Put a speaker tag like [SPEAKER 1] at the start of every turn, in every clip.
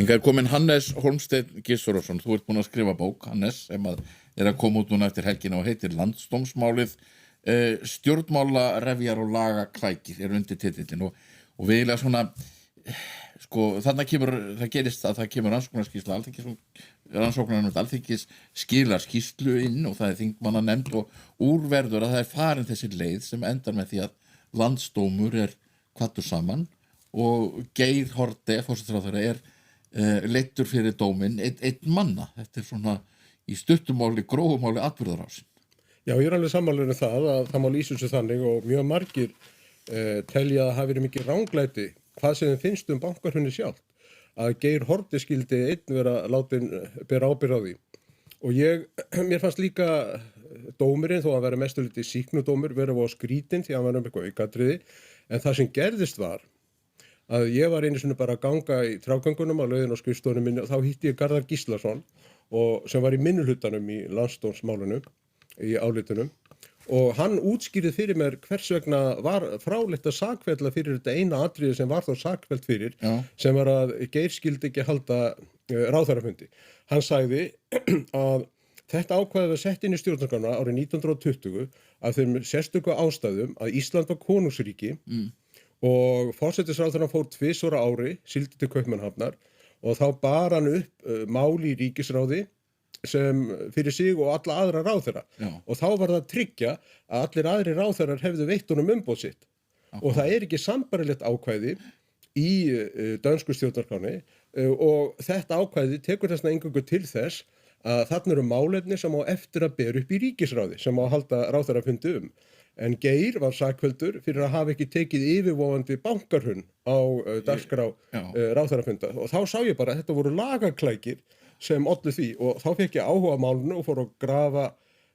[SPEAKER 1] Hingað kominn Hannes Hólmsteinn Gissurarson. Þú ert búinn að skrifa bók, Hannes, sem að koma út núna eftir helgina og heitir Landsdómsmálið. Stjórnmálarefjar og lagaklækir undir titillinn og við eiginlega svona þarna gerist að það kemur rannsóknarskýrsla Alþingis og rannsóknarnefnd Alþingis skilar skýrslu inn og það þingmannanefnd og úrverður að það farin þessi leið sem endar með því að landsdómur kvaddur saman og Geir Haarde, forsætisráðherra, leiddur fyrir dóminn einn manna. Þetta svona í stuttumáli, grófumáli atburðarásin.
[SPEAKER 2] Já, ég alveg sammála um það að það má lýsa þessu þannig og mjög margir telja að það hafi verið mikið ranglæti hvað sem þeim finnst bankahrunið sjálft, að Geir Haarde skyldi einn vera látin bera ábyrgð á því. Og mér fannst líka dómurinn, þó að vera mestulítið sýknudómur, vera á skrítinn því að hann var eitthvað aukatriði, en það sem gerðist var að ég var einu sinni bara að ganga í trjágöngunum á leiðinni á skrifstofunni minni og þá hitti ég Garðar Gíslason sem var í minnihlutanum í landsdómsmálinu, í álitunum, og hann útskýrði fyrir mér hvers vegna var frálegt að sakfella fyrir þetta eina atriði sem var þá sakfellt fyrir, sem var að Geir skyldi ekki halda ráðherrafundi. Hann sagði að þetta ákvæði var sett inn í stjórnarskrána árið 1920 af þeim sérstöku ástæðum að Ísland var konungsríki og forsætisráðherrann fór tvisvar á ári, sigldi til Kaupmannahafnar og þá bar hann upp máli í ríkisráði sem fyrir sig og alla aðra ráðherra. Og þá var það að tryggja að allir aðrir ráðherrar hefðu veitt honum umboð sitt. Og það ekki sambarilegt ákvæði í dönsku stjórnarskránni og þetta ákvæði tekur þessna eingöngu til þess að þarna eru málefni sem á eftir að bera upp í ríkisráði sem á að halda ráðherrafundi En Geir var sakfelldur fyrir að hafa ekki tekið yfirvofandi bankarhrun á dagskrá ráðherrafunda og þá sá ég bara að þetta voru lagaklækir sem ollu því og þá fekk ég áhuga á málinu og fór að grafa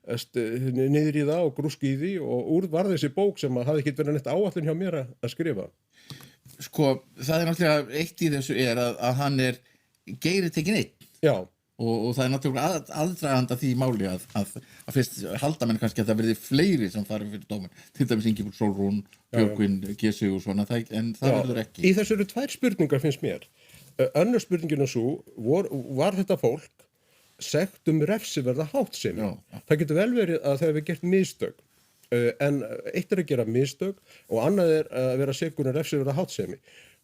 [SPEAKER 2] niður í það og grúska í því og úr var þessi bók sem hafði ekki verið neitt áætlun hjá mér að skrifa.
[SPEAKER 1] Það náttúrulega eitt í þessu að hann Geir tekinn einn.
[SPEAKER 2] Já.
[SPEAKER 1] Og það náttúrulega aðdragandi að því máli að fyrst halda menn kannski að það verði fleiri sem fari fyrir dóminn, til dæmis Ingibjörg Sólrún, Björgvin G. Sigurðsson, en það verður ekki.
[SPEAKER 2] Í þessu eru tvær spurningar finnst mér. Önnur spurningin sú, var þetta fólk sekt refsiverða háttsemi? Það getur vel verið að það hefur gert mistök, en eitt að gera mistök og annað að vera sekur refsiverða háttsemi.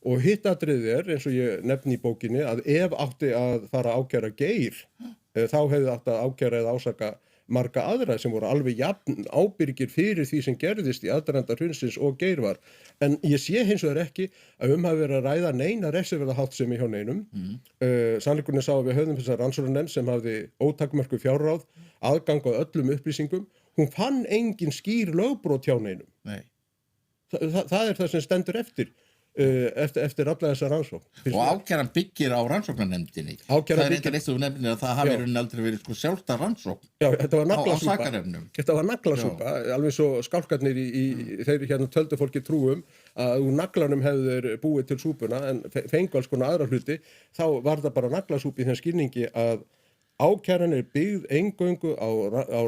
[SPEAKER 2] Og hitt atriðið eins og ég nefni í bókinni að ef átti að fara að ákæra Geir, þá hefði átt að ákæra eða ásaka marga aðra sem voru alveg jafn ábyrgir fyrir því sem gerðist í aðdraganda hrunsins og Geir var. En ég sé hins vegar ekki að hafi verið að ræða neina refsiverða háttsemi hjá neinum. Sannleikurinn sá að við höfðum þessa rannsóknarnefnd sem hafði ótakmörku fjárráð, aðgang á öllum upplýsingum. Hún fann engin skýr lögbrot hjá neinum.
[SPEAKER 1] Nei.
[SPEAKER 2] Það það sem stendur eftir alla þessa rannsókn.
[SPEAKER 1] Og ákæran byggir á rannsóknarnefndinni. Það eitthvað eitt þú nefnir að það hafi aldrei verið sjálfstæð rannsókn.
[SPEAKER 2] Já, þetta var
[SPEAKER 1] naglasúpa. Á sakarefnum.
[SPEAKER 2] Þetta var naglasúpa, alveg svo skálkarnir þeir töldu fólki trúum að úr naglanum hefðu þeir búið til súpuna en fengu alls konar aðra hluti, þá var það bara naglasúpa í þeim skilningi að ákæran byggð eingöngu á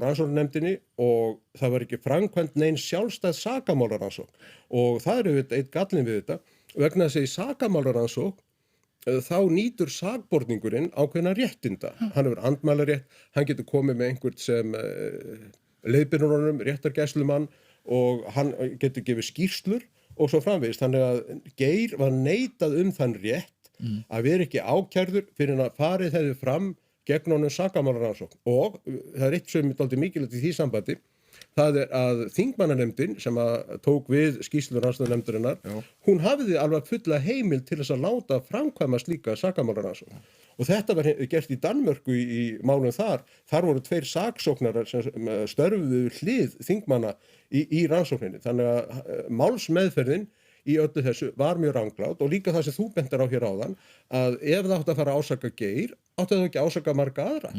[SPEAKER 2] rannsóknarnefndinni og það var ekki framkvæmt nein sjálfstæð sakamálarannsókn og það eitt gallinn við þetta vegna þess að í sakamálarannsókn þá nýtur sakborningurinn ákveðna réttinda. Hann hefur andmælarétt, hann getur komið með einhvern sem leiðbeinir honum, réttargæslumann og hann getur gefið skýrslur og svo framvegis. Þannig að Geir var neitað þann rétt að vera ekki ákærður fyrir að farið hefði fram gegn honum sakamálarannsókn og það eitt sem dálítið mikilvægt í því sambandi, það að þingmannanefndin sem tók við skýrslu rannsóknarnefndarinnar, hún hafði alveg fulla heimild til þess að láta framkvæma slíka sakamálarannsókn. Og þetta var gert í Danmörku í málum þar voru 2 saksóknarar sem störfuðu hlið þingmanna í rannsókninni. Þannig að málsmeðferðin í öllu þessu var mjög ranglát og líka það sem þú bentar á hér áðan að ef það átti að fara að ásaka Geir, átti það ekki að ásaka marga aðra.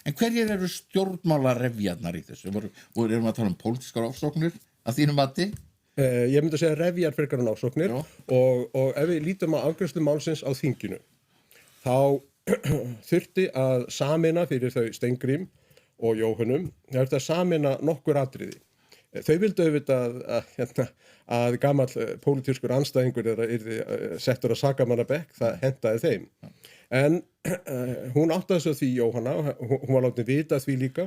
[SPEAKER 1] En hverjir eru stjórnmálarefjarnar í þessu? Erum að tala um pólitískar ofsóknir að þínu mati?
[SPEAKER 2] Ég myndi að segja refjar frekar en ofsóknir og ef við lítum á afgreiðslu málsins á þinginu, þá þurfti að sameina fyrir þau Steingrím og Jóhönnum, það þurfti að sameina nokkur atriði. Þau vildu auðvitað að gamall pólitískur andstæðingur þeirra yrði settur á sakamannabekk, það hentaði þeim. En hún áttaði sig á því, Jóhanna, hún var látin vita því líka,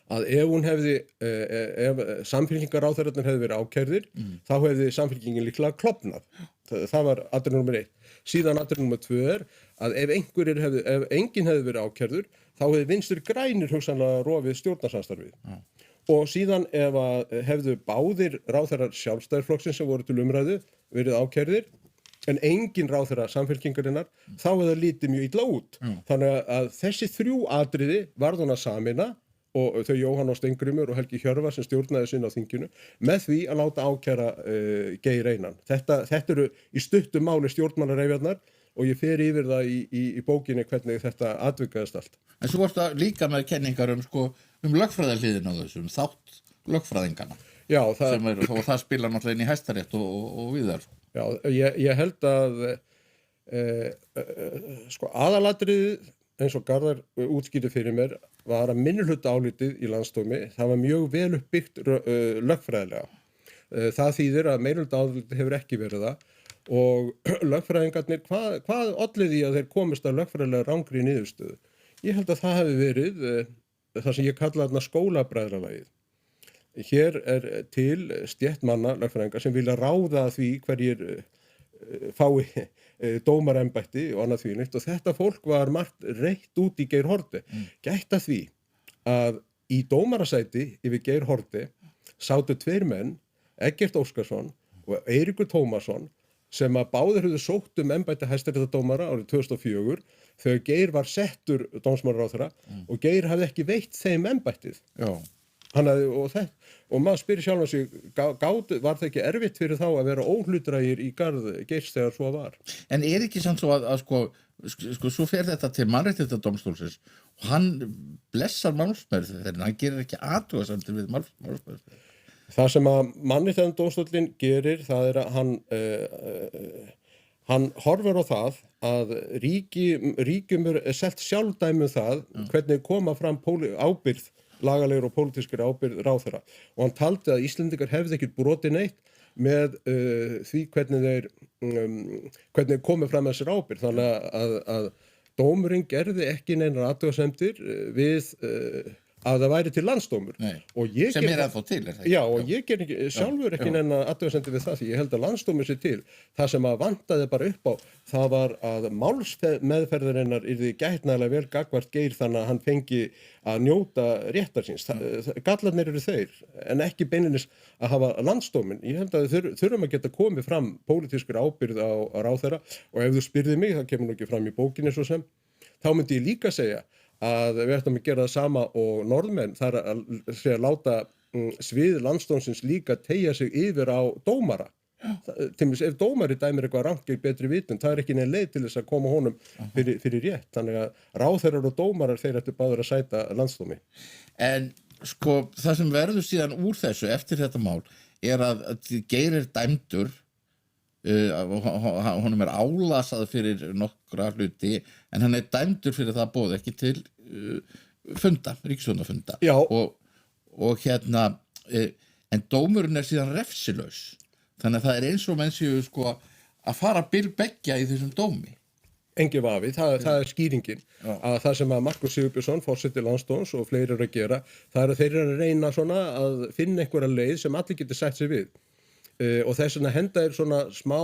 [SPEAKER 2] að ef hún hefði, ef samfylkingaráðherrarnir hefði verið ákærðir, þá hefði samfylkingin líklega klofnað. Það var atriði númer 1. Síðan atriði númer 2 að ef enginn hefði verið ákærður, þá hefði Vinstri grænir hugsanlega rofið stjórnarsamstarfið. Og síðan ef að hefðu báðir ráðherrar Sjálfstæðisflokksins sem voru til umræðu verið ákærðir, en engin ráðherra samfylkingarinnar, þá hefði það litið mjög illa út. Þannig að þessi 3 atriði varð hún að sameina, og þau Jóhann og Steingrímur og Helgi Hjörvar sem stjórnaði sinna á þinginu, með því að láta ákæra Geir Einan. Þetta eru í stuttu máli stjórnmálareifjarnar og ég fer yfir það í bókinni hvernig þetta atvikaðist allt.
[SPEAKER 1] En svo varst það líka með kenningar um lögfræðahliðina á þessum, þátt lögfræðingana.
[SPEAKER 2] Já,
[SPEAKER 1] og það spilar náttúrulega inn í Hæstarétt og víðar.
[SPEAKER 2] Já, ég held að aðalatriðið eins og Garðar útskýrði fyrir mér var að minnihluta álitið í landsdómi, það var mjög vel uppbyggt lögfræðilega. Það þýðir að meirihluta álitið hefur ekki verið það og lögfræðingarnir, hvað olli því að þeir komist að lögfræðilega rangri niðurstöðu? Ég held að það hefði verið það sem ég kalla þarna skólabræðralagið. Hér til stétt manna lögfræðingar sem vilja ráða því hverjir fái dómarembætti og annað þvílíkt og þetta fólk var margt reitt út í Geir Haarde. Gætt að því að í dómarasæti yfir Geir Haarde sátu 2 menn, Eggert Óskarsson og Eiríkur Tómasson, sem að báðir höfðu sótt embætti hæstaréttardómara árið 2004 þegar Geir var settur dómsmálaráðherra og Geir hafði ekki veitt þeim embættið.
[SPEAKER 1] Já.
[SPEAKER 2] Og maður spyrir sjálfan sig, var það ekki erfitt fyrir þá að vera óhlutdrægir í garð Geirs þegar svo var? En
[SPEAKER 1] ekki samt svo að svo fer þetta til Mannréttindadómstólsins og hann blessar málsmeðferðina, hann gerir ekki athugasemdir við málsmeðferðina.
[SPEAKER 2] Það sem að Mannréttindadómstóllinn gerir, það er að hann horfir á það að ríkjum selt sjálfdæmi það hvernig koma fram ábyrgð lagalegur og pólitískri ábyrgð ráðherra og hann taldi að Íslendingar hefði ekkert brotið neitt með því hvernig komið fram þessir ábyrgð þannig að dómurinn gerði ekki neinar athugasemdir við að það væri til landsdómur.
[SPEAKER 1] Sem ennþá til, er það ekki?
[SPEAKER 2] Já, og ég ger sjálfur ekki neina athugasemdir við það því ég held að landsdómur sé til. Það sem að vantaði bara upp á, það var að málsmeðferðarinnar yrði gætnægilega vel gagnvart Geir þannig að hann fengi að njóta réttar síns. Gallarnir eru þeir, en ekki beinlínis að hafa landsdóminn. Ég held að þurfum að geta komið fram pólitískur ábyrgð á ráðherra og ef þú spyrðir mig, það kemur nú ekki fram í bókinni svo sem, þá myndi ég líka segja að við ættum að gera það sama og norðmenn þar að láta svið landsdómsins líka teygja sig yfir á dómara. Til dæmis ef dómari dæmir eitthvað rangt gegn betri vitund, það ekki nein leið til þess að koma honum fyrir rétt. Þannig að ráðherrar og dómarar þeir ættu báður að sæta landsdómi.
[SPEAKER 1] En það sem verður síðan úr þessu eftir þetta mál er að Geir dæmdur honum álasað fyrir nokkra hluti en hann dæmdur fyrir það bóð ekki til ríkisstjórnarfunda og en dómurinn síðan refsilaus þannig að það eins og menn séu að fara bil beggja í þessum dómi.
[SPEAKER 2] Engin vafi, það skýringin að það sem að Markus Sigurbjörnsson, forseti landsdóms og fleiri eru að gera, það að þeir eru að reyna svona að finna einhverja leið sem allir getur sætt sig við. Og þess vegna henda svona smá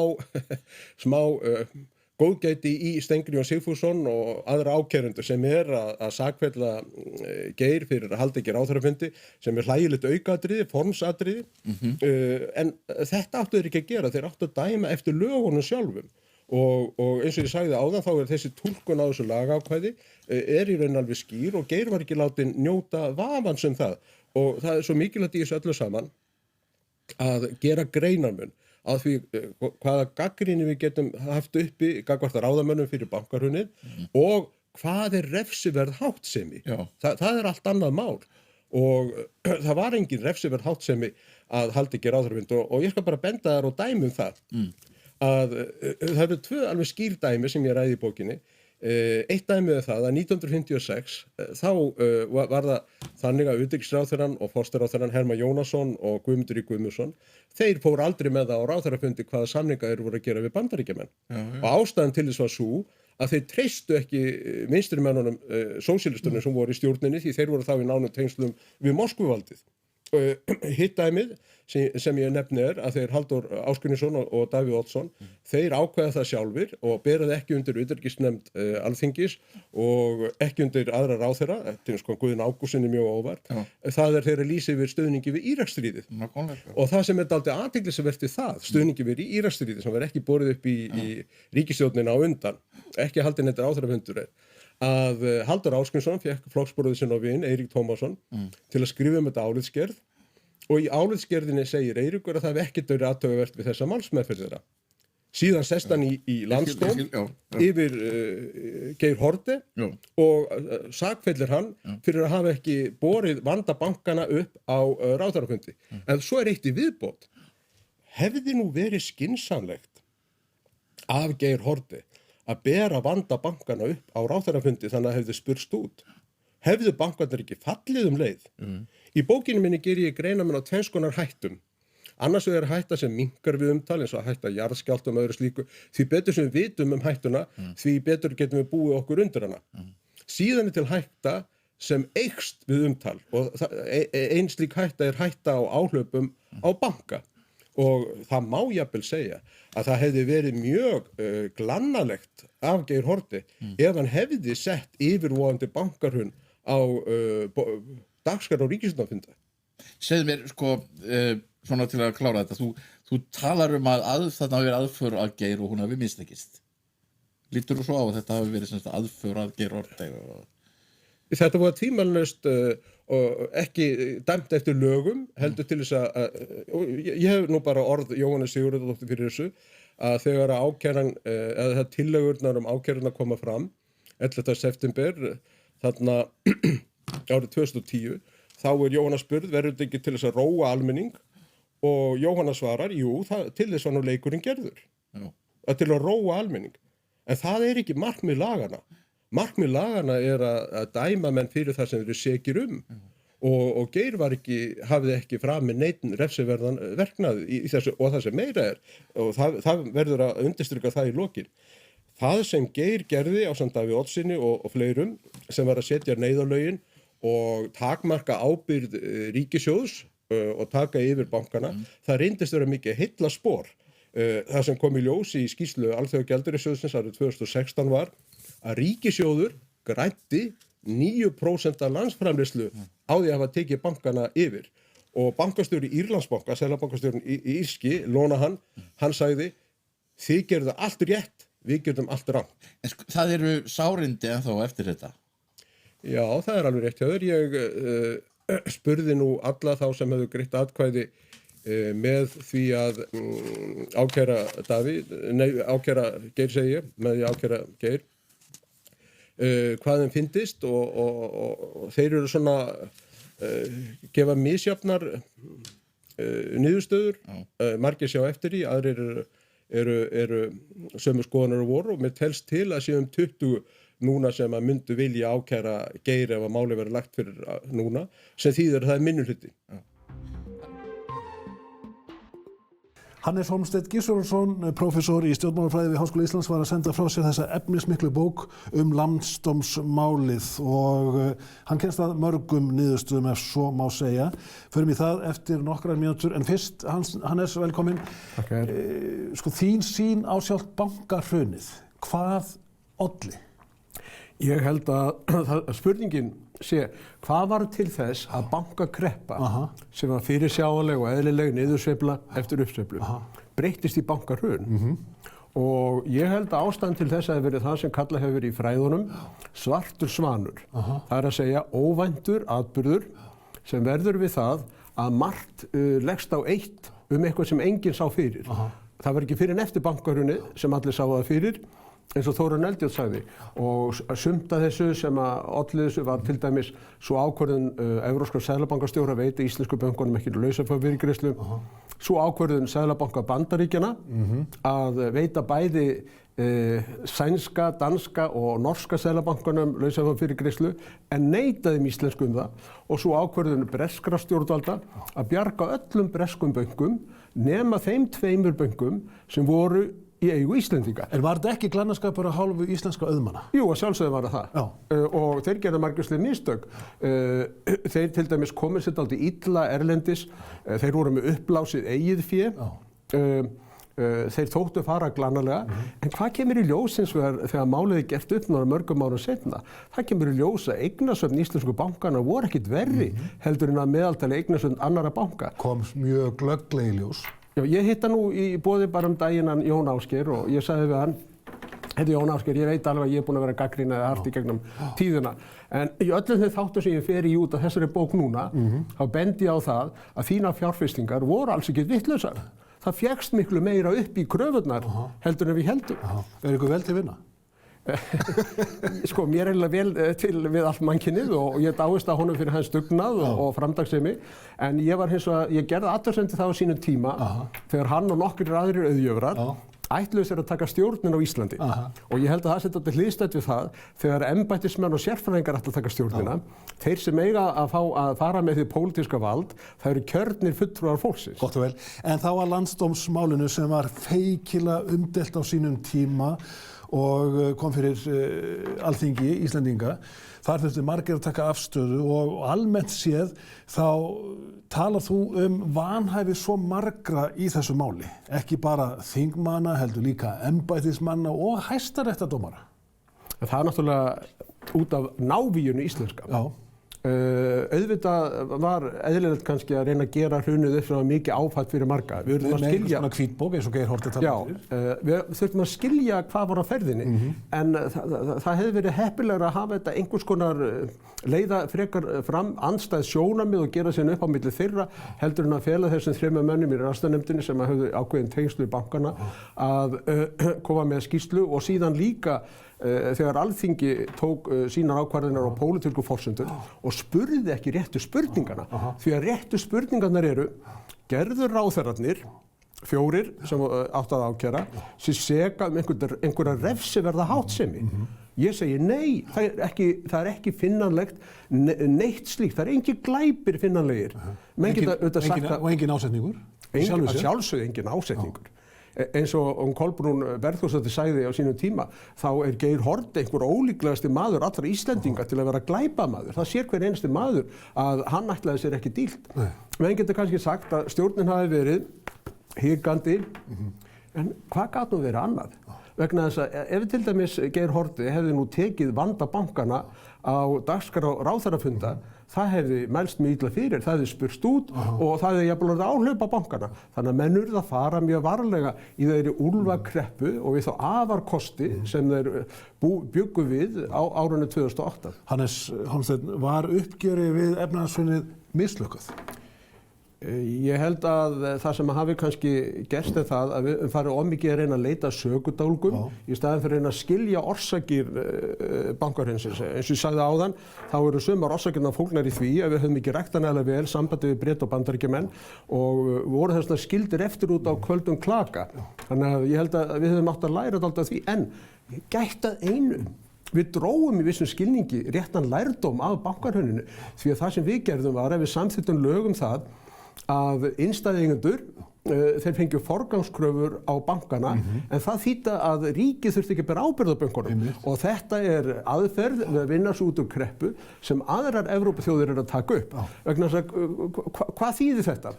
[SPEAKER 2] góðgæti í Steingrímur Sigfússon og aðra ákærendur sem að sakfella Geir fyrir að halda ekki ráðherrafundi sem hlægilegt aukaatriði, formsatriði en þetta áttu þeir ekki að gera, þeir áttu að dæma eftir lögunum sjálfum og eins og ég sagði áðan þá þessi túlkun á þessu lagaákvæði í raun alveg skýr og Geir var ekki látinn njóta vafans það og það svo mikilvægt í þessu öllu saman að gera greinarmun á því hvaða gagnrýni við getum haft uppi gagnvart ráðamönnum fyrir bankahrunið og hvað refsiverð háttsemi. Það allt annað mál og það var engin refsiverð háttsemi að halda ekki ráðherrafund og ég skal bara benda þær og dæmi það að það eru 2 alveg skýr dæmi sem ég ræði í bókinni Eitt dæmið það að 1956 þá var það þannig að utanríkisráðherrann og forsætisráðherrann Hermann Jónasson og Guðmundur I. Guðmundsson, þeir fóru aldrei með það á ráðherrafundi hvaða samninga þeir voru að gera við Bandaríkjamenn. Og ástæðan til þess var sú að þeir treystu ekki vinstrimönnunum, sósíalistunum sem voru í stjórninni, því þeir voru þá í nánum tengslum við Moskvuvaldið. Hitt dæmið sem ég nefni að þeir Halldór Ásgrímsson og Davíð Oddsson, þeir ákveða það sjálfir og bera það ekki undir utanríkisnefnd Alþingis og ekki undir aðra ráðherra, Guðjón Ágústssyni mjög óvart. Það þeirra lýsi yfir stuðningi við Íraksstríðið. Og það sem dálítið athyglisvert við það, stuðningi við Íraksstríðið sem var ekki borið upp í ríkisstjórnina á undan, ekki haldið neitt ráðherrafundur að Halldór Ásgrímsson fékk flokksbróður sinn og vin, Eirík Tómasson, til að skrifa þetta álitsgerð og í álitsgerðinni segir Eiríkur að það hef ekkert verið athugavert við þessa málsmeðferð þeirra. Síðan sest hann í landsdóm yfir Geir Haarde og sakfellir hann fyrir að hafa ekki borið vanda bankana upp á ráðherrafundi. En svo eitt í viðbót. Hefði nú verið skynsamlegt af Geir Haarde að bera vanda bankana upp á ráðherrafundi þannig að hefði spurst út. Hefðu bankarnir ekki fallið leið? Í bókinu minni geri ég greinarmun á tvenns konar hættum. Annars vegar hætta sem minnkar við umtal eins og hætta jarðskjálftum og öðru slíku. Því betur sem við vitum hættuna, því betur getum við búið okkur undir hana. Síðan til hætta sem eykst við umtal og ein slík hætta hætta á áhlaupum á banka. Og það má jafnvel segja að það hefði verið mjög glannalegt af Geir Haarde ef hann hefði sett yfirvofandi bankahrun á dagskrá ríkisstjórnarfunda.
[SPEAKER 1] Segðu mér, svona til að klára þetta, þú talar að þarna hafi verið aðför að Geir og hún hafi mistekist. Lítur þú svo á að þetta hafi verið aðför að Geir Haarde?
[SPEAKER 2] Þetta var tímalnöst og ekki dæmt eftir lögum, heldur til þess að ég hef nú bara orð Jóhannes Sigurðardóttur fyrir þessu, að þegar ákæran, eða tillögurnar ákæruna koma fram 11. september, þarna árið 2010, þá Jóhanna spurð, verður þetta ekki til þess að róa almenning? Og Jóhanna svarar, jú, til þess var nú leikurinn gerður, til að róa almenning. En það ekki markmið lagana. Markmið lagana að dæma menn fyrir það sem þeir eru sekir og Geir hafði ekki framið neinn refsiverðan verknað í þessu og það sem meira og það verður að undirstrika það í lokin. Það sem Geir gerði ásamt Davíð Oddssyni og fleirum sem var að setja neyðarlögin og takmarka ábyrgð ríkissjóðs og taka yfir bankana, það reyndist vera mikið heillaspor. Það sem kom í ljós í skýrslu Alþjóðagjaldeyrissjóðsins árið 2016 var að ríkissjóður græddi 9% af landsframleiðslu á því að hafa tekið bankana yfir og bankastjóri Írlandsbanka, seðlabankastjórinn írski, Lonahan, hann sagði þið gerðu allt rétt, við gerðum allt rangt.
[SPEAKER 1] En það eru sárindi ennþá eftir þetta?
[SPEAKER 2] Já, það alveg rétt hjá þér. Ég spurði nú alla þá sem hefðu greitt atkvæði með því að ákæra Geir segi ég, með því ákæra Geir hvað þeim fyndist og þeir eru svona gefa misjafnar niðurstöður, margir sjá eftir því, aðrir eru sömu skoðanar voru og mér telst til að séum 20 núna sem að myndu vilja ákæra Geir ef að máli verið lagt fyrir núna, sem þýðir að það minnihluti.
[SPEAKER 3] Hannes Hólmsteinn Gissurarson, prófessor í stjórnmálafræði við Háskóla Íslands, var að senda frá sér þessa efnismiklu bók landsdómsmálið og hann kemst að mörgum niðurstöðum ef svo má segja. Förum í það eftir nokkrar mínútur, en fyrst, Hannes, velkomin.
[SPEAKER 2] Takk.
[SPEAKER 3] Þín sýn á sjálft bankahrunið, hvað olli?
[SPEAKER 4] Ég held að spurningin sé, hvað var til þess að bankakreppa sem var fyrirsjáanleg og eðlileg niðursveifla eftir uppsveiflu breyttist í bankahrun og ég held að ástæðan til þess að verið það sem kallað hefur verið í fræðunum svartur svanur. Það að segja óvæntur atburður sem verður við það að margt leggst á eitt eitthvað sem enginn sá fyrir. Það var ekki fyrir en eftir bankahrunið sem allir sáu það fyrir eins og Þórunn Eldjárn sagði, og sumt af þessu sem að olli þessu var til dæmis svo ákvörðun Evrópska seðlabankastjóra að veita íslensku bönkunum ekki lausafjárfyrirgreiðslu, svo ákvörðun Seðlabanka Bandaríkjanna að veita bæði sænska, danska og norska seðlabankanum lausafjárfyrirgreiðslu en neitaði íslensku það, og svo ákvörðun breskra stjórnvalda að bjarga öllum breskum bönkum nema þeim 2 bönkum sem voru í eigu Íslendinga.
[SPEAKER 3] En var þetta ekki glannaskapur af hálfu íslenska auðmanna?
[SPEAKER 4] Jú, að sjálfsögðu var það. Og þeir gerðu margvísleg mistök. Þeir til dæmis komið sér dálítið illa erlendis. Þeir voru með uppblásið eigið fé. Þeir þóttu fara glannalega. En hvað kemur í ljós hins vegar þegar málið er gert upp mörgum árum seinna? Það kemur í ljós að eignasöfn íslensku bankana voru ekkit verri heldur en að meðaltali eignasöfn annarra banka.
[SPEAKER 3] Kom mjög glögglega í ljós.
[SPEAKER 4] Já, ég hitta nú í boði bara daginn hann Jón Ásgeir og ég sagði við hann, heitir Jón Ásgeir, ég veit alveg að ég er búinn að vera gagnrýnið hart í gegnum tíðina. En í öllum þeim þáttum sem ég fer í út af þessari bók núna, þá bendi ég á það að þínar fjárfestingar voru alls ekki vitlausar. Það fékkst miklu meira upp í kröfurnar heldur en við heldum.
[SPEAKER 3] Er ykkur vel til vinna?
[SPEAKER 4] Sko, mér er eiginlega vel til við allt mannkynnið og ég dáist að honum fyrir hans dugnað og framtakssemi, en ég gerði athugasemd það á sínum tíma þegar hann og nokkrir aðrir auðjöfrar ætluðu sér að taka stjórnin á Íslandi. Og ég held að það setja þetta hliðstætt við það þegar embættismenn og sérfræðingar ætla að taka stjórnina. Þeir sem eiga að fara með því pólitíska vald, það eru kjörnir fulltrúar fólksins.
[SPEAKER 3] Gott og vel. En þá var landsdómsmálinu sem var feikilega umdeilt á sínum tíma og kom fyrir Alþingi Íslendinga. Þar þurfti margir að taka afstöðu og almennt séð þá talar þú vanhæfi svo margra í þessu máli. Ekki bara þingmanna, heldur líka embættismanna og hæstaréttardómara.
[SPEAKER 4] Það er náttúrulega út af návíunu íslenska.
[SPEAKER 3] Já.
[SPEAKER 4] Auðvitað var eðlilegt kannski að reyna að gera hrunið upp sem var mikið áfall fyrir marga. Við urðum að skilja
[SPEAKER 3] svona hvítbók eins og Geir Haarde talaði fyrir.
[SPEAKER 4] Við þurftum að skilja hvað var á ferðinni, en það hefði verið heppilegra að hafa þetta einhvers konar leiða frekar fram andstæð sjónarmið og gera sér upp á milli þeirra heldur en að fela þessum 3 mönnum í rannsóknarnefndinni sem höfðu ákveðin tengslu í bankana að koma með skýrslu og síðan líka þegar Alþingi tók sínar ákvarðanir á pólitísku forsendur og spurði ekki réttu spurningana. Því að réttu spurningarnar eru, gerðu ráðherrarnir 4 sem áttu að ákæra sem seka einhverja refsiverða háttsemi? Ég segi nei, það er ekki finnanlegt neitt slíkt, það er engin glæpir finnanlegir.
[SPEAKER 3] Og engin ásetningur?
[SPEAKER 4] Að sjálfsögðu engin ásetningur. Eins og Kolbrún Bergþórsdóttir sagði á sínum tíma, þá er Geir Haarde einhver ólíklegasti maður allra Íslendinga til að vera glæpamaður. Það sér hver einasti maður að hann ætlaði sér ekki dýlt. Menn getur kannski sagt að stjórnin hafi verið hikandi, en hvað gat nú verið annað? Vegna þess að ef til dæmis Geir Haarde hefði nú tekið vanda bankana á dagskrá ráðherrafunda, það hefði mælst mjög illa fyrir, það hefði spurst út og það hefði jafnvel orðið áhlaup á bankana. Þannig að menn urðu að fara mjög varlega í þeirri úlfakreppu og við þá afarkosti sem þeir bjuggu við á árunni 2008.
[SPEAKER 3] Hannes Hólmsteinn, var uppgjörið við efnahagshrunið mislukkuð?
[SPEAKER 4] Ég held að það sem hafi kannski gerst er það að við farið ómikið að reyna að leita sökudálgum í staðinn fyrir að reyna að skilja orsakir bankahrunsins. Eins og ég sagði áðan, þá eru sumar orsakirnar fólgnar í því að við höfum ekki ræktað nægilega vel sambandi við Breta og Bandaríkjamenn og voru þess vegna skildir eftir út á kvöldum klaka. Þannig að ég held að við höfum átt að læra dálítið af því, en gætt að einu. Við drógum í vissum skilningi réttan lærdóm af bankahruninu því að það sem við gerðum var að við samþykktum lög það að innstæðueigendur þeir fengju forgangskröfur á bankana en það þýddi að ríkið þurfti ekki að bera ábyrgð á bönkunum og þetta er aðferð við að vinna svo út úr kreppu sem aðrar Evrópuþjóðir eru að taka upp. Vegna þess að hvað þýðir þetta?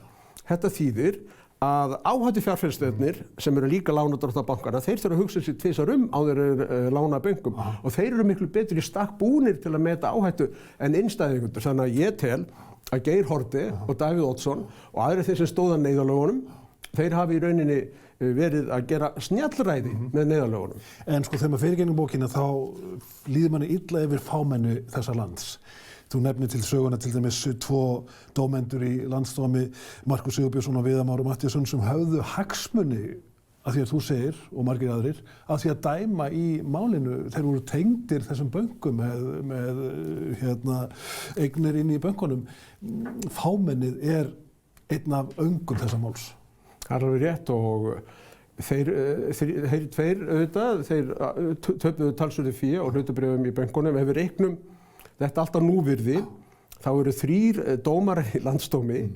[SPEAKER 4] Þetta þýðir að áhættufjárfestarnir sem eru líka lánardrottnar bankana, þeir þurfa að hugsa sér tvisvar áður en lána bönkum og þeir eru miklu betur í stakk búnir til að meta áhættu en innstæðueigendur. Þannig að ég tel að Geir Haarde og Davíð Oddsson og aðrir þeir sem stóða neyðarlögunum, þeir hafi í rauninni verið að gera snjallræði með neyðarlögunum.
[SPEAKER 3] En sko þegar maður fer í gegnum bókina þá líður manni illa yfir fámennu þessa lands. Þú nefnir til söguna til dæmis 2 dómendur í landsdómi, Markus Sigurbjörnsson og Viðar Már Matthíasson sem höfðu hagsmuni að því að þú segir, og margir aðrir, að því að dæma í málinu, þeir voru tengdir þessum bönkum með eignir inn í bönkunum. Fámennið er einn af öngum þessa máls.
[SPEAKER 4] Það er alveg rétt og þeir tveir auðvitað, þeir töpuðu talsverðu fé og hlutabréfum í bönkunum. Ef við reiknum þetta allt á núvirði, þá eru 3 dómarar í landsdómi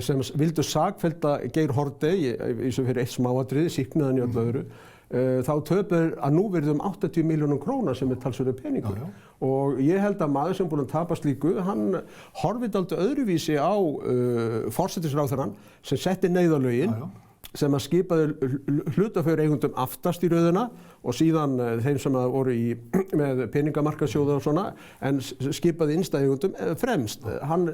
[SPEAKER 4] sem vildu sakfellda Geir Haarde í sem fyrir eitt smáatriði, sýknaðan í öllu öðru, þá töpuðu að núvirði 80 milljónum króna sem er talsverður peningur. Og ég held að maður sem búinn að tapa slíku, hann horfði dálítið öðruvísi á forsætisráðherrann sem setti neyðarlögin, sem að skipaði hlutafjáreigundum aftast í röðina og síðan þeim sem að voru með peningamarkaðssjóða og svona, en skipaði innstæðeigundum fremst. Hann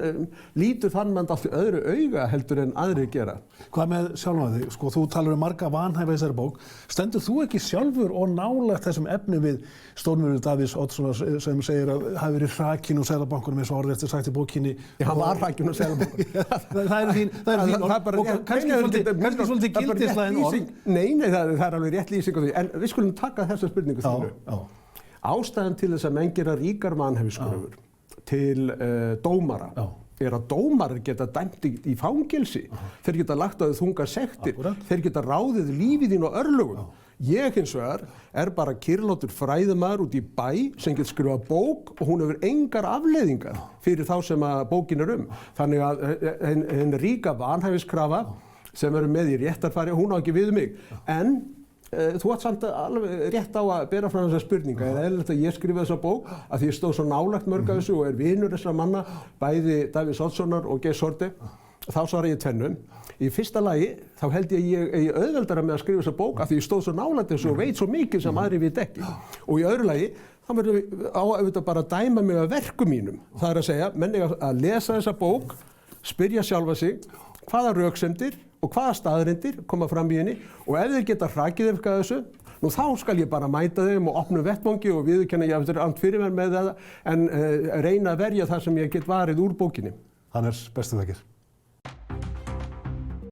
[SPEAKER 4] lítur þann mann allt í öðru auga heldur en aðrir gera.
[SPEAKER 3] Hvað með sjálfan þig? Sko, þú talar marga vanhæfa í þessari bók. Stendur þú ekki sjálfur og nálægt þessum efni við stórmurður Davíðs Oddssonar sem segir að hafi verið hrakinn úr Seðlabankanum eins og orðið eftir sagt í bókinni?
[SPEAKER 4] Já, hann var hrakinn úr Seðlabankanum.
[SPEAKER 3] Það er þín orð. Og kannski svolítið gildishlaðin orð. Nei,
[SPEAKER 4] það er alveg rétt lýsing á því. En við skulum taka þessa spurningu þínu. Ástæðan til þess að menn gera ríkar vanhæfiskröfur til dómara er að dómarar geta dæmt í fangelsi. Þeir geta lagt á þau þungar sektir. Þeir geta ráðið lífið þín og örlögum. Ég hins vegar er bara kyrrlátur fræðimaður út í bæ sem getur skrifað bók og hún hefur engar afleiðingar fyrir þá sem að bókin er Þannig að henn ríka vanhæfiskrafa sem eru með í réttarfari, hún á ekki við mig. En þú átt samt alveg rétt á að bera fram þessa spurninga. Er eðlilegt að ég skrifa þessa bók að því ég stóð svo nálægt mörg af þessu og er vinur þessara manna, bæði Davíðs Oddssonar og Geirs Haarde? Þá svara ég tvennum. Í fyrsta lagi þá held ég auðveldara með að skrifa þessa bók að því ég stóð svo nálægt þessu og veit svo mikið sem aðrir vita ekki. Og í öðru lagi þá verður við á auðvitað bara að dæma mig af verkum mínum. Það er að segja, menn eiga að lesa þessa bók, spyrja sjálfa sig hvaða röksemdir og hvaða staðreyndir koma fram í henni og ef þeir geta hrakið eitthvað þessu, nú þá skal ég bara mæta þeim og opna vettvangi og viðurkenna ég aftur annt fyrir mér með það en reyna að verja það sem ég get varið úr bókinni.
[SPEAKER 3] Hannes, bestu þakkir.